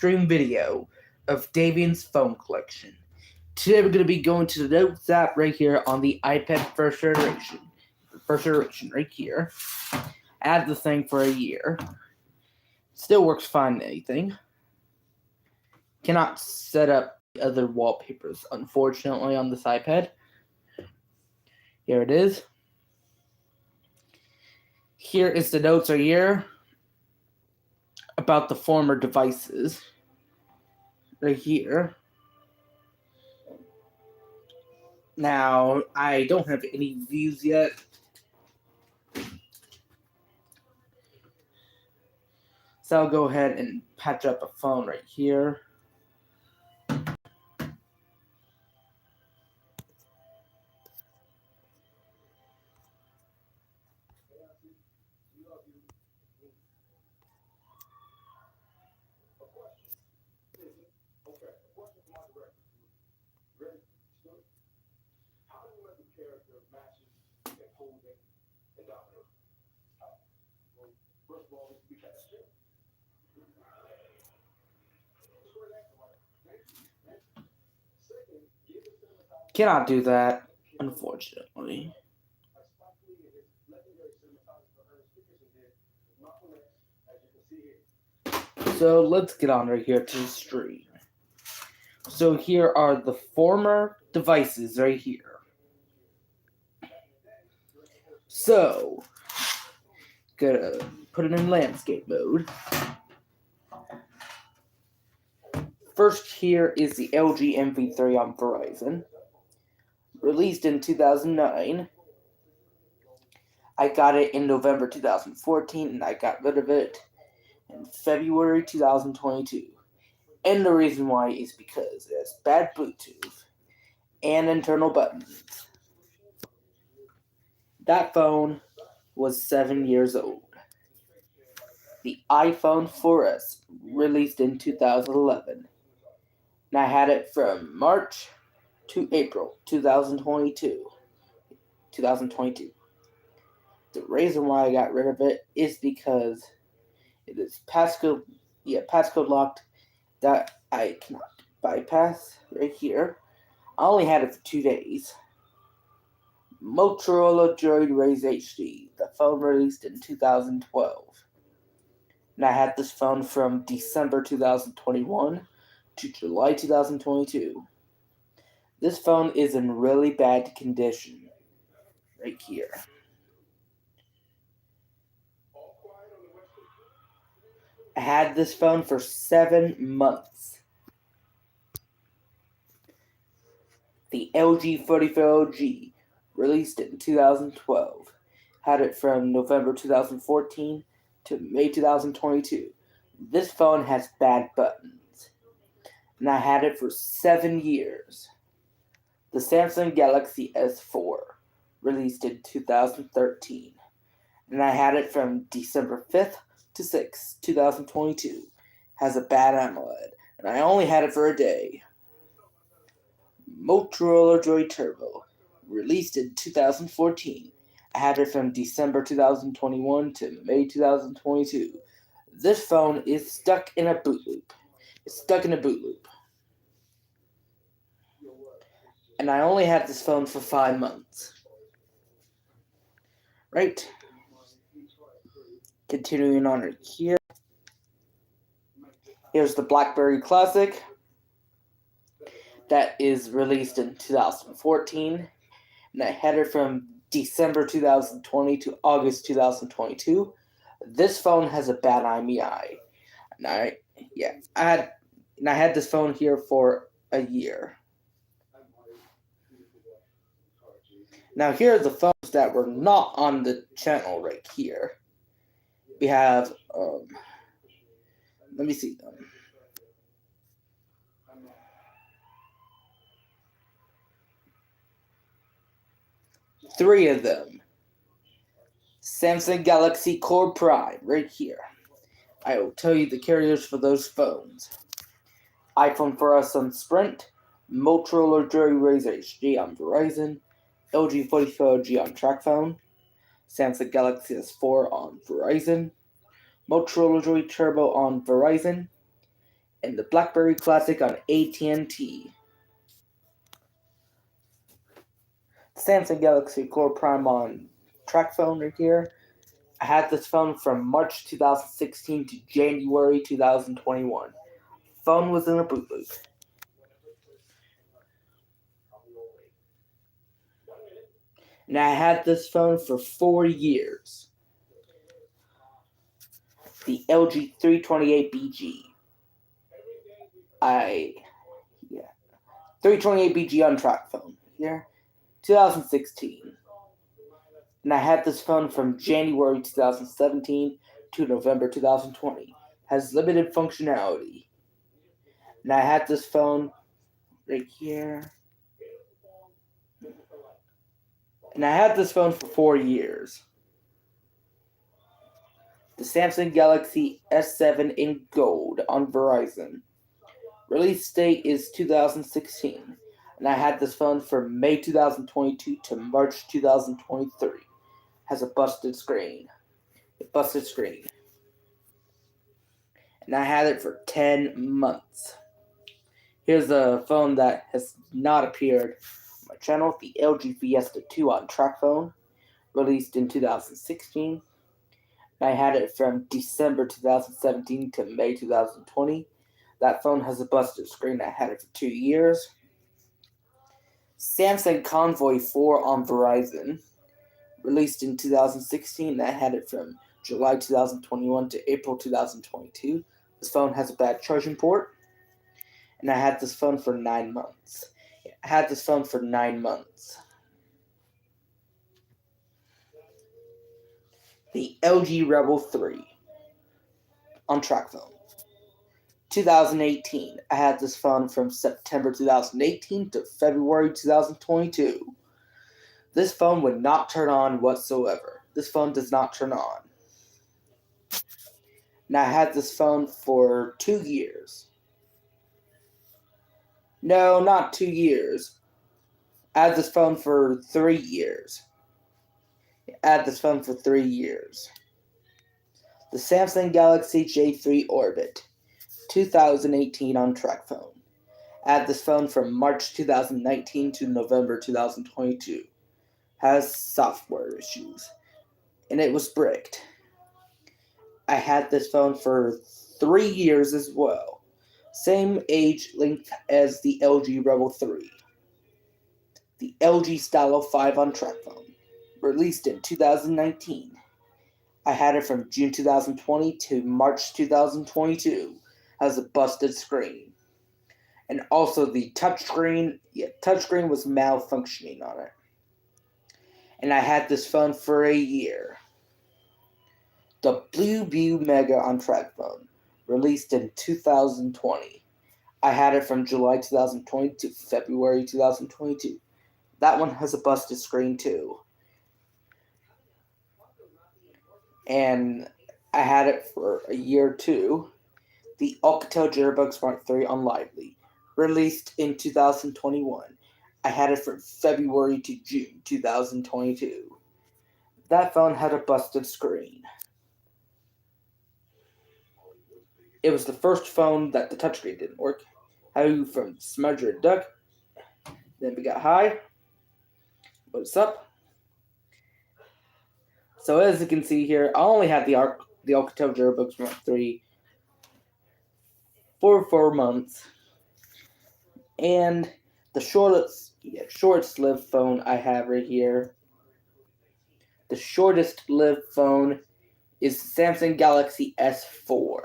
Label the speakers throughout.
Speaker 1: stream video of Davian's phone collection. Today we're going to be going to the Notes app right here on the iPad first generation. First generation right here. Add the thing for a year. Still works fine and anything. Cannot set up other wallpapers, unfortunately, on this iPad. Here it is. Here is the notes right here about the former devices. Right here. Now, I don't have any views yet. So I'll go ahead and patch up a phone right here. Cannot do that, unfortunately. So let's get on right here to the stream. So here are the former devices right here. So, gonna put it in landscape mode. First here is the LG MV3 on Verizon. Released in 2009. I got it in November 2014 and I got rid of it in February 2022. And the reason why is because it has bad Bluetooth and internal buttons. That phone was 7 years old. The iPhone 4S released in 2011. And I had it from March to April 2022. The reason why I got rid of it is because it is passcode locked that I cannot bypass right here. I only had it for 2 days. Motorola Droid Raze HD. The phone released in 2012. And I had this phone from December 2021 to July 2022. This phone is in really bad condition. Right here. I had this phone for 7 months. The LG 44OG, released in 2012. Had it from November 2014 to May 2022. This phone has bad buttons. And I had it for 7 years. The Samsung Galaxy S4, released in 2013. And I had it from December 5th to 6th, 2022. Has a bad AMOLED. And I only had it for a day. Motorola Droid Turbo, released in 2014. I had it from December 2021 to May 2022. This phone is stuck in a boot loop. And I only had this phone for 5 months. Right? Continuing on right here. Here's the BlackBerry Classic. That is released in 2014. And I had it from December 2020 to August 2022. This phone has a bad IMEI. And I had this phone here for a year. Now here are the phones that were not on the channel right here. We have, let me see them. Three of them. Samsung Galaxy Core Prime, right here. I will tell you the carriers for those phones. iPhone 4S on Sprint, Motorola Droid Raze HD on Verizon, LG 44G on TracFone, Samsung Galaxy S4 on Verizon, Motorola Droid Turbo on Verizon, and the BlackBerry Classic on AT&T. Samsung Galaxy Core Prime on track phone right here. I had this phone from March 2016 to January 2021. Phone was in a boot loop. And I had this phone for 4 years. The LG 328BG. 328BG on track phone here. 2016. And I had this phone from January 2017 to November 2020. Has limited functionality. And I had this phone right here. And I had this phone for 4 years. The Samsung Galaxy S7 in gold on Verizon. Release date is 2016. And I had this phone from May 2022 to March 2023. Has a busted screen. And I had it for 10 months. Here's a phone that has not appeared on my channel, the LG Fiesta 2 on track phone, released in 2016. And I had it from December 2017 to May 2020. That phone has a busted screen. I had it for 2 years. Samsung Convoy 4 on Verizon, released in 2016. I had it from July 2021 to April 2022. This phone has a bad charging port. And I had this phone for 9 months. The LG Rebel 3 on track phone. 2018. I had this phone from September 2018 to February 2022. This phone would not turn on whatsoever. This phone does not turn on. And I had this phone for 2 years. No, not 2 years. I had this phone for 3 years. The Samsung Galaxy J3 Orbit, 2018 on track phone. I had this phone from March 2019 to November 2022. Has software issues. And it was bricked. I had this phone for 3 years as well. Same age length as the LG Rebel 3. The LG Stylo 5 on track phone. Released in 2019. I had it from June 2020 to March 2022. Has a busted screen. And also the touchscreen was malfunctioning on it. And I had this phone for a year. The Blue View Mega on track phone. Released in 2020. I had it from July 2020 to February 2022. That one has a busted screen too. And I had it for a year too. The Alcatel Jitterbug Smart 3 on Lively, released in 2021. I had it from February to June 2022. That phone had a busted screen. It was the first phone that the touchscreen didn't work. How from Smudger Duck. Then we got Hi. What's up? So as you can see here, I only had the Alcatel Jitterbug Smart 3 for 4 months. And the shortest lived phone I have right here. The shortest lived phone is the Samsung Galaxy S4.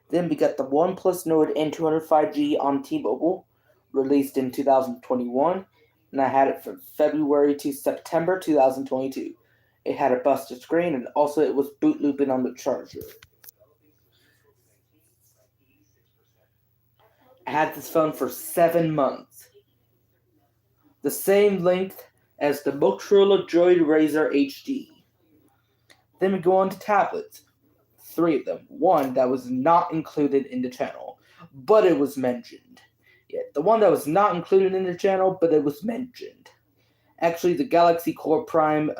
Speaker 1: Then we got the OnePlus Nord N200 5G on T-Mobile, released in 2021, and I had it from February to September 2022. It had a busted screen, and also it was boot looping on the charger. I had this phone for 7 months. The same length as the Motorola Droid Razr HD. Then we go on to tablets. 3 of them. One that was not included in the channel, but it was mentioned. Yeah, the one that was not included in the channel, but it was mentioned. Actually, the Galaxy Core Prime,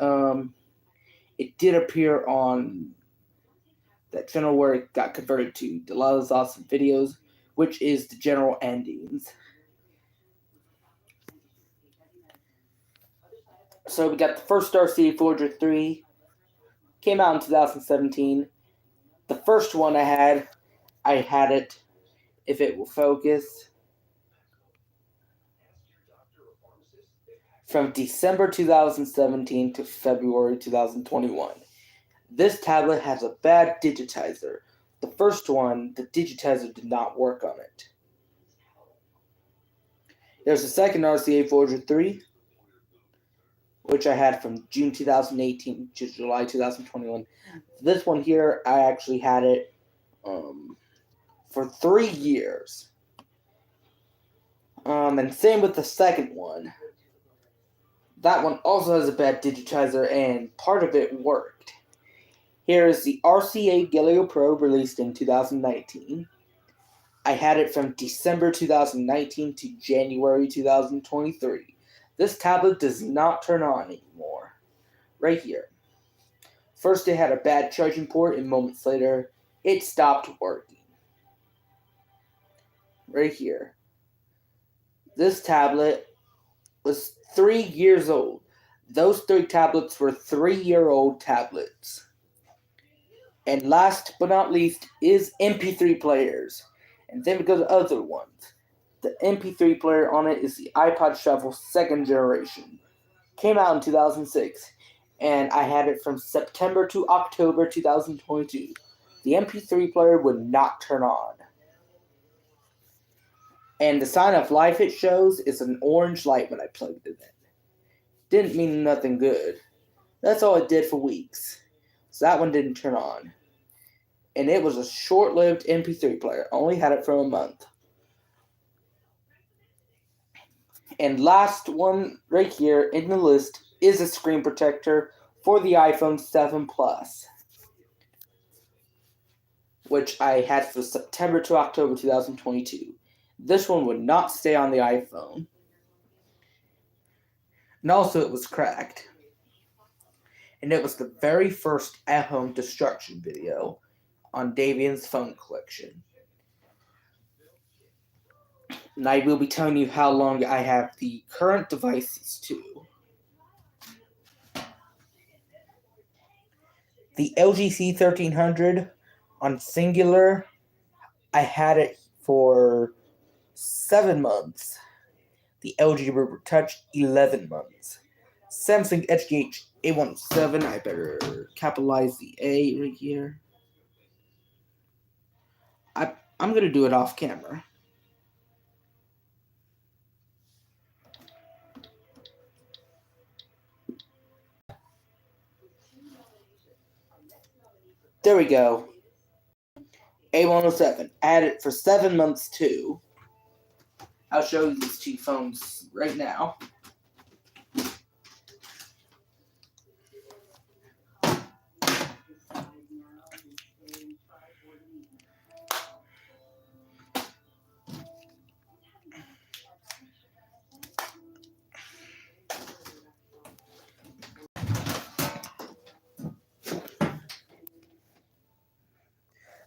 Speaker 1: it did appear on that channel where it got converted to Delilah's Awesome Videos, which is the general endings. So we got the first RCA Forger 3, came out in 2017. The first one I had it, if it will focus, from December 2017 to February 2021. This tablet has a bad digitizer. The first one, the digitizer did not work on it. There's a second RCA Forger 3, which I had from June 2018 to July 2021. This one here, I actually had it for 3 years. And same with the second one. That one also has a bad digitizer, and part of it worked. Here is the RCA Galileo Pro, released in 2019. I had it from December 2019 to January 2023. This tablet does not turn on anymore. Right here. First it had a bad charging port, and moments later, it stopped working. Right here. This tablet was 3 years old. Those 3 tablets were 3-year-old tablets. And last but not least is MP3 players. And then we go to other ones. The MP3 player on it is the iPod Shuffle 2nd generation. Came out in 2006. And I had it from September to October 2022. The MP3 player would not turn on. And the sign of life it shows is an orange light when I plugged it in. Didn't mean nothing good. That's all it did for weeks. So that one didn't turn on. And it was a short-lived MP3 player. Only had it for a month. And last one right here in the list is a screen protector for the iPhone 7 Plus, which I had from September to October 2022. This one would not stay on the iPhone. And also it was cracked. And it was the very first at-home destruction video on Davian's phone collection. And I will be telling you how long I have the current devices too. The LG C1300 on Singular, I had it for 7 months. The LG River Touch, 11 months. Samsung HGH A107, I better capitalize the A right here. I'm going to do it off camera. There we go. A107. I had it for 7 months too. I'll show you these 2 phones right now.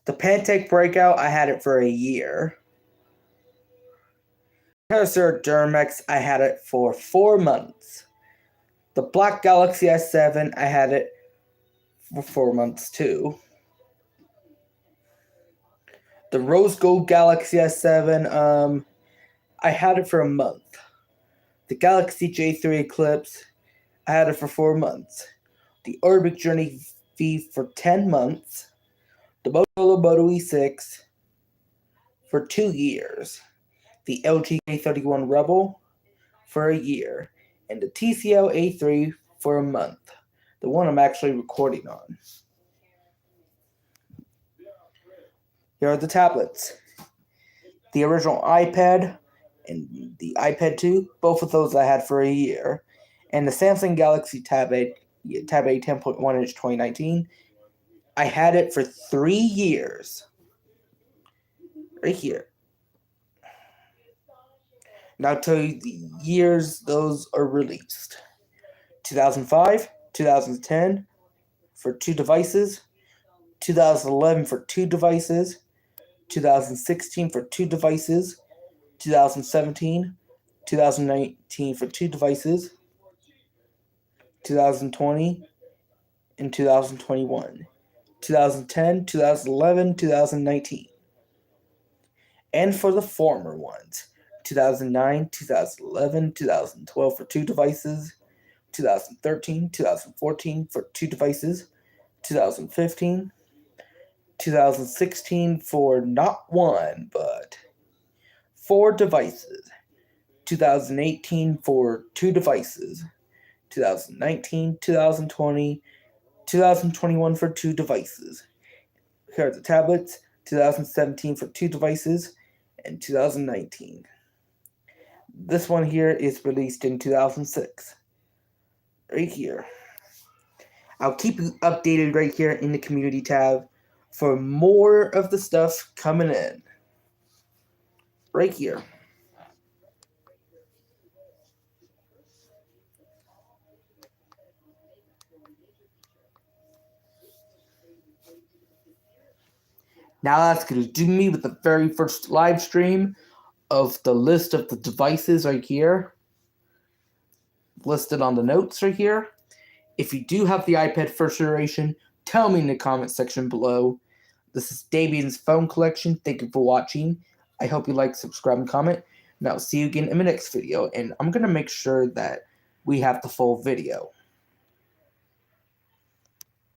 Speaker 1: The Pantech Breakout, I had it for a year. Cursor Duramax, I had it for 4 months. The Black Galaxy S7, I had it for 4 months too. The Rose Gold Galaxy S7, I had it for a month. The Galaxy J3 Eclipse, I had it for 4 months. The Orbic Journey V for 10 months. The Motorola Moto E6 for 2 years. The LG A31 Rebel for a year. And the TCL A3 for a month. The one I'm actually recording on. Here are the tablets. The original iPad and the iPad 2, both of those I had for a year. And the Samsung Galaxy Tab A 10.1 inch 2019, I had it for 3 years. Right here. Now I'll tell you the years those are released. 2005, 2010 for 2 devices. 2011 for 2 devices. 2016 for 2 devices, 2017, 2019 for 2 devices, 2020, and 2021, 2010, 2011, 2019. And for the former ones, 2009, 2011, 2012 for 2 devices, 2013, 2014 for 2 devices, 2015, 2016 for not 1 but 4 devices, 2018 for 2 devices, 2019, 2020, 2021 for 2 devices. Here are the tablets, 2017 for 2 devices, and 2019. This one here is released in 2006. Right here. I'll keep you updated right here in the community tab for more of the stuff coming in. Right here. Now that's going to do me with the very first live stream of the list of the devices right here. Listed on the notes right here. If you do have the iPad first generation, tell me in the comment section below. This is Davian's phone collection. Thank you for watching. I hope you like, subscribe, and comment. And I'll see you again in my next video. And I'm going to make sure that we have the full video.